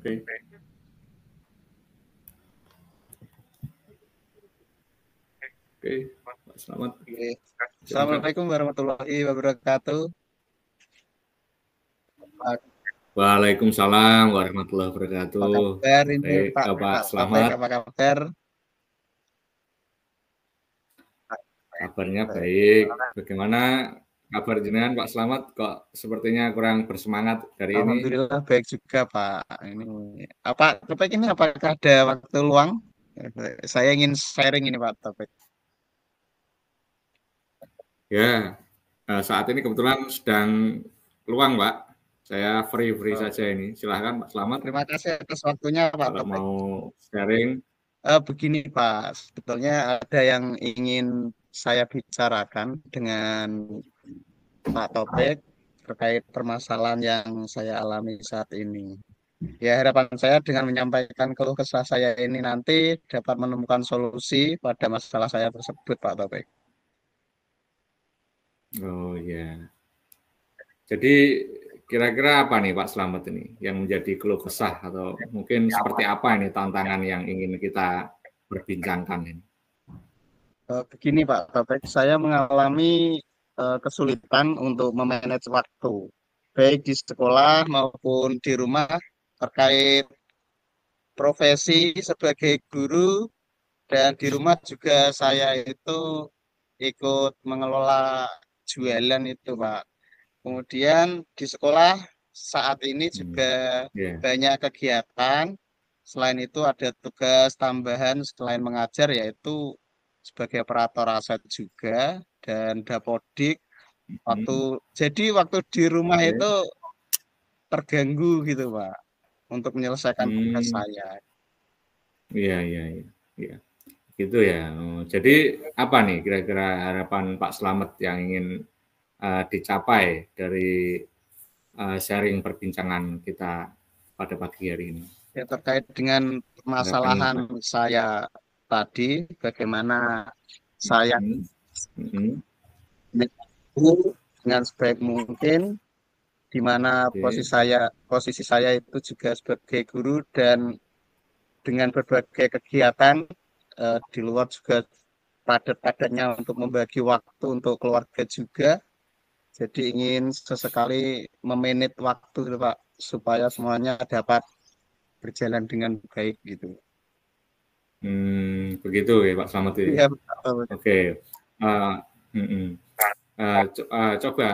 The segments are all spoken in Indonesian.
Oke. Oke, Pak Slamet. Assalamualaikum warahmatullahi wabarakatuh. Waalaikumsalam warahmatullahi wabarakatuh. Apa kabar ini Pak Slamet. Apa kabar? Kabarnya baik. Bagaimana kabar jenengan Pak Slamet? Kok sepertinya kurang bersemangat hari ini? Alhamdulillah baik juga Pak. Ini topik ini apakah ada waktu luang? Saya ingin sharing ini Pak topik. Ya, saat ini kebetulan sedang luang Pak. Saya free saja ini. Silahkan Pak Slamet. Terima kasih atas waktunya Pak. Kalau mau sharing. Begini Pak, sebetulnya ada yang ingin saya bicarakan dengan Pak Topik terkait permasalahan yang saya alami saat ini. Ya, harapan saya dengan menyampaikan keluh kesah saya ini nanti dapat menemukan solusi pada masalah saya tersebut, Pak Topik. Oh ya. Jadi kira-kira apa nih Pak Slamet ini yang menjadi keluh kesah atau mungkin seperti apa ini tantangan yang ingin kita perbincangkan ini? Begini Pak Topik, saya mengalami kesulitan untuk memanage waktu, baik di sekolah maupun di rumah terkait profesi sebagai guru, dan di rumah juga saya itu ikut mengelola jualan itu Pak. Kemudian di sekolah saat ini juga banyak kegiatan. Selain itu ada tugas tambahan selain mengajar yaitu sebagai operator aset juga dan dapodik. Jadi waktu di rumah itu terganggu gitu Pak untuk menyelesaikan tugas saya. Iya. Gitu ya. Jadi apa nih kira-kira harapan Pak Slamet yang ingin dicapai dari sharing perbincangan kita pada pagi hari ini? Ya, terkait dengan permasalahan saya tadi, bagaimana saya dengan sebaik mungkin, di mana posisi saya itu juga sebagai guru dan dengan berbagai kegiatan di luar juga padat-padatnya untuk membagi waktu untuk keluarga juga. Jadi ingin sesekali memanage waktu Pak supaya semuanya dapat berjalan dengan baik gitu. Begitu ya Pak Slamet itu. Iya, Oke. Coba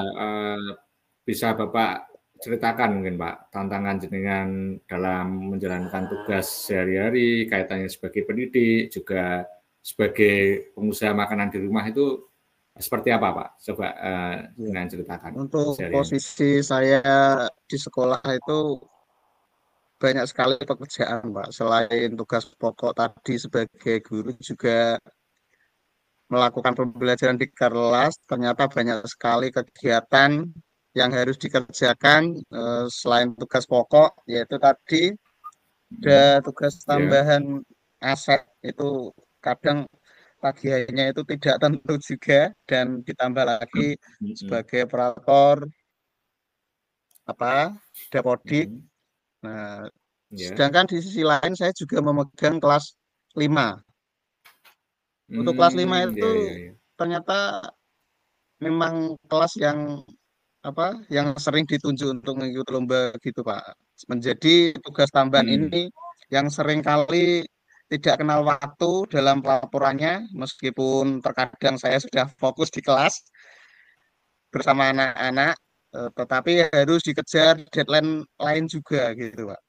bisa Bapak ceritakan mungkin Pak tantangan jenengan dalam menjalankan tugas sehari-hari kaitannya sebagai pendidik juga sebagai pengusaha makanan di rumah itu seperti apa Pak? Coba dengan ceritakan. Untuk posisi saya di sekolah itu banyak sekali pekerjaan Pak. Selain tugas pokok tadi sebagai guru juga melakukan pembelajaran di kelas, ternyata banyak sekali kegiatan yang harus dikerjakan selain tugas pokok, yaitu tadi ada tugas tambahan aset itu kadang tagihannya itu tidak tentu juga dan ditambah lagi sebagai operator dapodik. Nah, sedangkan di sisi lain saya juga memegang kelas 5. Untuk kelas 5 itu ternyata memang kelas yang yang sering ditunjuk untuk mengikuti lomba gitu Pak. Menjadi tugas tambahan ini yang sering kali tidak kenal waktu dalam pelaporannya, meskipun terkadang saya sudah fokus di kelas bersama anak-anak, tetapi harus dikejar deadline lain juga gitu Pak.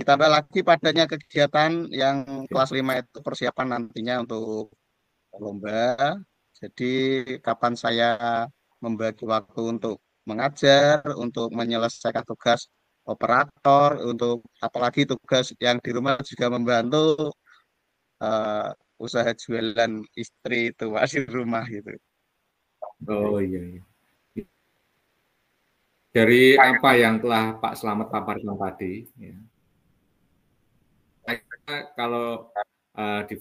Ditambah lagi padanya kegiatan yang kelas 5 itu persiapan nantinya untuk lomba. Jadi kapan saya membagi waktu untuk mengajar, untuk menyelesaikan tugas operator, untuk apalagi tugas yang di rumah juga membantu usaha jualan istri itu masih di rumah gitu. Oh iya. Dari apa yang telah Pak Slamet paparkan tadi, ya. Kalau di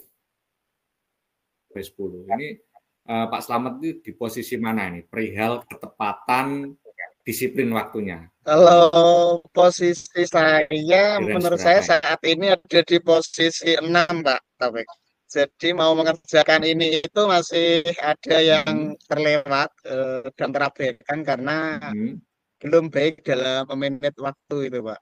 B10 ini Pak Slamet itu di posisi mana ini? Perihal ketepatan disiplin waktunya? Kalau posisi saya, Di range menurut saya berapa ini? saat ini ada di posisi 6, Pak Taufik. Jadi mau mengerjakan ini itu masih ada yang terlewat dan terabaikan karena belum baik dalam memanage waktu itu, Pak.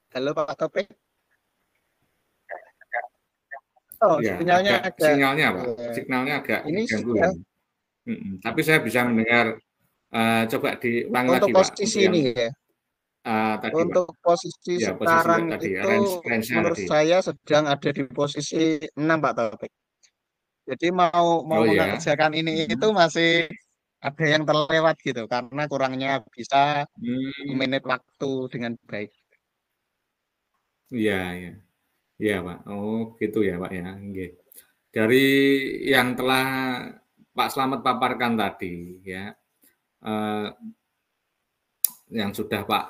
Halo Pak Taufik. Oh, Ya, sinyalnya agak agak sinyalnya Pak, signalnya agak ini gangguin. sudah Tapi saya bisa mendengar. Coba diulangi untuk lagi Pak, untuk posisi yang ini ya. tadi Pak. Untuk posisi Ya, posisi sekarang tadi, itu range-nya menurut tadi. saya sedang ada di posisi 6, Pak Taufik. Jadi mau Oh ya. mengerjakan ini itu masih ada yang terlewat gitu karena kurangnya bisa memanage waktu dengan baik. Iya, iya. Iya, Pak. Oh, gitu ya, Pak ya. Nggih. Dari yang telah Pak Slamet paparkan tadi ya, eh, yang sudah Pak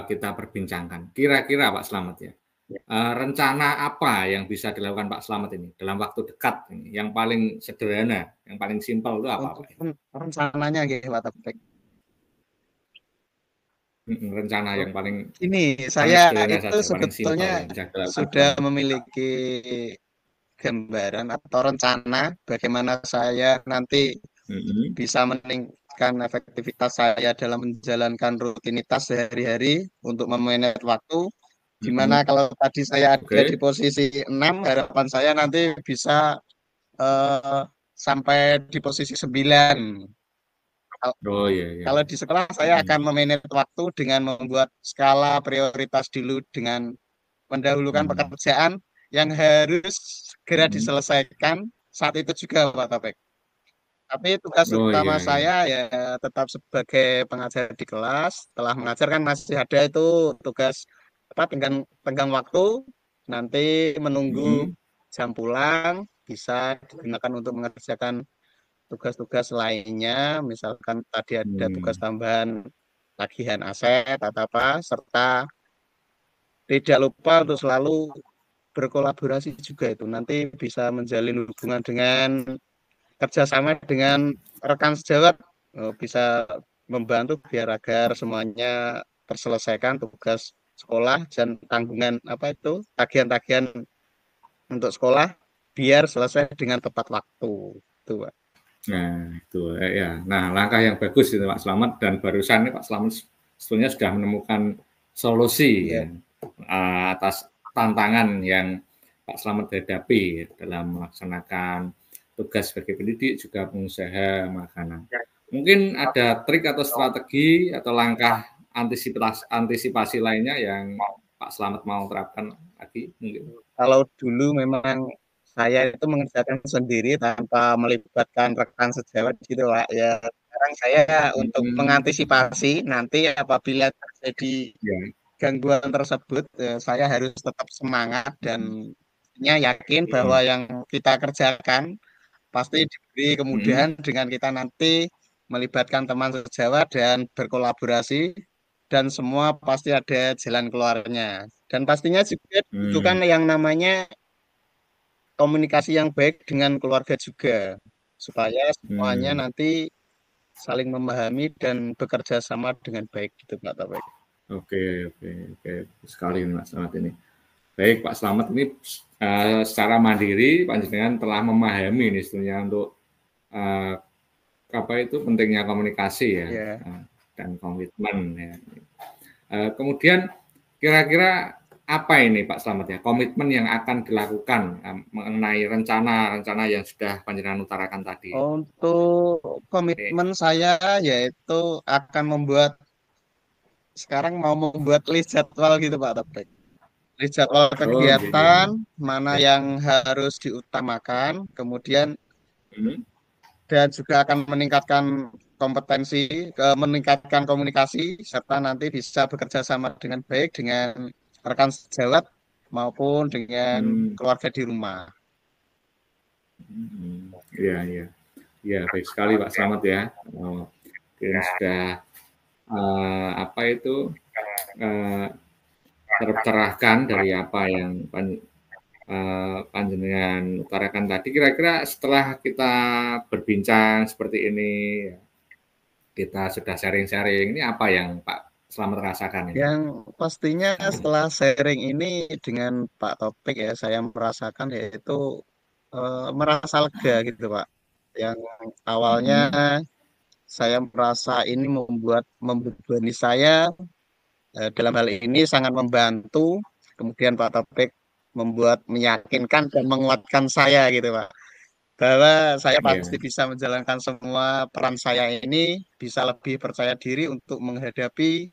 kita perbincangkan. Kira-kira Pak Slamet ya, rencana apa yang bisa dilakukan Pak Slamet ini dalam waktu dekat ini, yang paling sederhana, yang paling simpel itu apa Untuk Pak? rencananya gitu, Pak Taufik. Rencana yang Ini paling saya sederhana itu saja, paling simpel sebetulnya yang bisa dilakukan sudah sekarang. memiliki gambaran atau rencana bagaimana saya nanti bisa meningkatkan efektivitas saya dalam menjalankan rutinitas sehari-hari untuk memanage waktu. Dimana kalau tadi saya ada di Oke. posisi 6, harapan saya nanti bisa sampai di posisi 9. Oh iya, iya, Kalau iya. di sekolah saya akan memanage waktu dengan membuat skala prioritas dulu dengan mendahulukan pekerjaan yang harus segera diselesaikan saat itu juga, Pak Topik. Tapi tugas Oh utama iya, iya. saya ya tetap sebagai pengajar di kelas. Setelah mengajar kan masih ada itu tugas apa tenggang waktu. Nanti menunggu jam pulang bisa digunakan untuk mengerjakan tugas-tugas lainnya. Misalkan tadi ada tugas tambahan tagihan aset atau apa, serta tidak lupa untuk selalu berkolaborasi juga itu. Nanti bisa menjalin hubungan dengan kerjasama dengan rekan sejawat, bisa membantu biar agar semuanya terselesaikan tugas sekolah dan tanggungan apa itu tagihan-tagihan untuk sekolah biar selesai dengan tepat waktu. Itu, Pak. Nah, itu ya. Nah, langkah yang bagus itu Pak Slamet, dan barusan ini Pak Slamet sebetulnya sudah menemukan solusi Ya. ya, atas tantangan yang Pak Slamet hadapi dalam melaksanakan tugas sebagai pendidik juga pengusaha makanan. Mungkin ada trik atau strategi atau langkah antisipasi lainnya yang Pak Slamet mau terapkan lagi mungkin. Kalau dulu memang saya itu mengerjakan sendiri tanpa melibatkan rekan sejawat gitu, Pak. Ya, sekarang saya untuk mengantisipasi nanti apabila terjadi Ya. gangguan tersebut, saya harus tetap semangat dan yakin bahwa yang kita kerjakan pasti diberi kemudahan dengan kita nanti melibatkan teman sejawat dan berkolaborasi dan semua pasti ada jalan keluarnya. Dan pastinya juga dibutuhkan yang namanya komunikasi yang baik dengan keluarga juga supaya semuanya nanti saling memahami dan bekerja sama dengan baik gitu Pak Taufik. Oke, oke, oke. Sekali Mas Slamet ini. Baik, Pak Slamet ini secara mandiri panjenengan telah memahami ini sebenarnya untuk apa itu pentingnya komunikasi ya, dan komitmen ya. Kemudian kira-kira apa ini Pak Slamet ya, komitmen yang akan dilakukan mengenai rencana-rencana yang sudah panjenengan utarakan tadi? Untuk komitmen saya yaitu akan sekarang mau membuat list jadwal gitu Pak Taufik. List jadwal Oh, iya, iya. kegiatan mana yang harus diutamakan, kemudian dan juga akan meningkatkan kompetensi, meningkatkan komunikasi, serta nanti bisa bekerja sama dengan baik dengan rekan sejawat maupun dengan keluarga di rumah. Iya, iya. Ya, baik sekali Pak Slamet ya. Sudah apa itu tercerahkan dari apa yang panjenengan utarakan tadi. Kira-kira setelah kita berbincang seperti ini, kita sudah sharing-sharing, ini apa yang Pak Slamet rasakan ini? Yang pastinya setelah sharing ini dengan Pak Topik ya, saya merasakan yaitu merasa lega gitu Pak. Yang awalnya saya merasa ini membebani saya, dalam hal ini sangat membantu. Kemudian Pak Topik meyakinkan dan menguatkan saya gitu Pak, bahwa saya pasti bisa menjalankan semua peran saya ini, bisa lebih percaya diri untuk menghadapi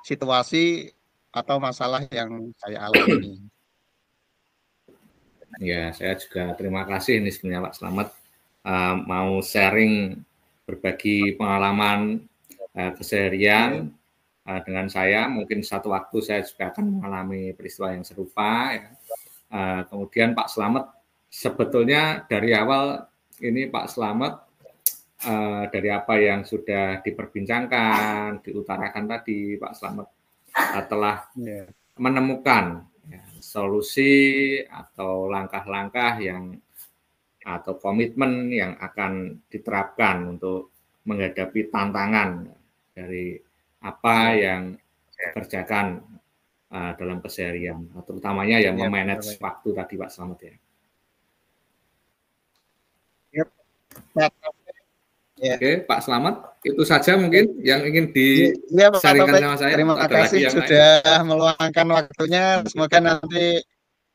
situasi atau masalah yang saya alami. Ya, saya juga terima kasih nih sebenarnya Pak Slamet mau sharing berbagi pengalaman keseharian dengan saya. Mungkin satu waktu saya juga akan mengalami peristiwa yang serupa. Ya. Kemudian Pak Slamet sebetulnya dari awal ini Pak Slamet dari apa yang sudah diperbincangkan, diutarakan tadi, Pak Slamet telah menemukan solusi atau langkah-langkah atau komitmen yang akan diterapkan untuk menghadapi tantangan dari apa yang dikerjakan dalam keseharian, terutamanya yang memanage waktu tadi Pak Slamet ya. Oke, Pak Slamet, itu saja mungkin yang ingin di-sharingkan sama saya. Terima kasih sudah meluangkan waktunya. Semoga nanti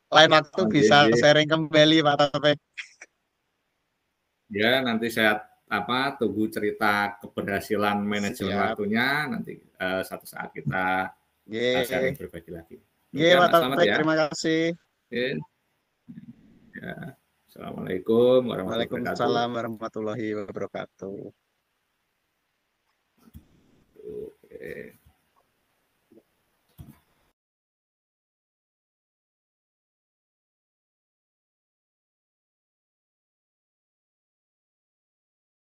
lain waktu bisa sharing kembali Pak Topik. Ya, nanti saya tunggu cerita keberhasilan manajemen waktunya. Nanti satu saat kita sharing berbagi lagi. Pak Topik, ya. Terima kasih. Ya. Assalamualaikum warahmatullahi wabarakatuh. Waalaikumsalam warahmatullahi wabarakatuh.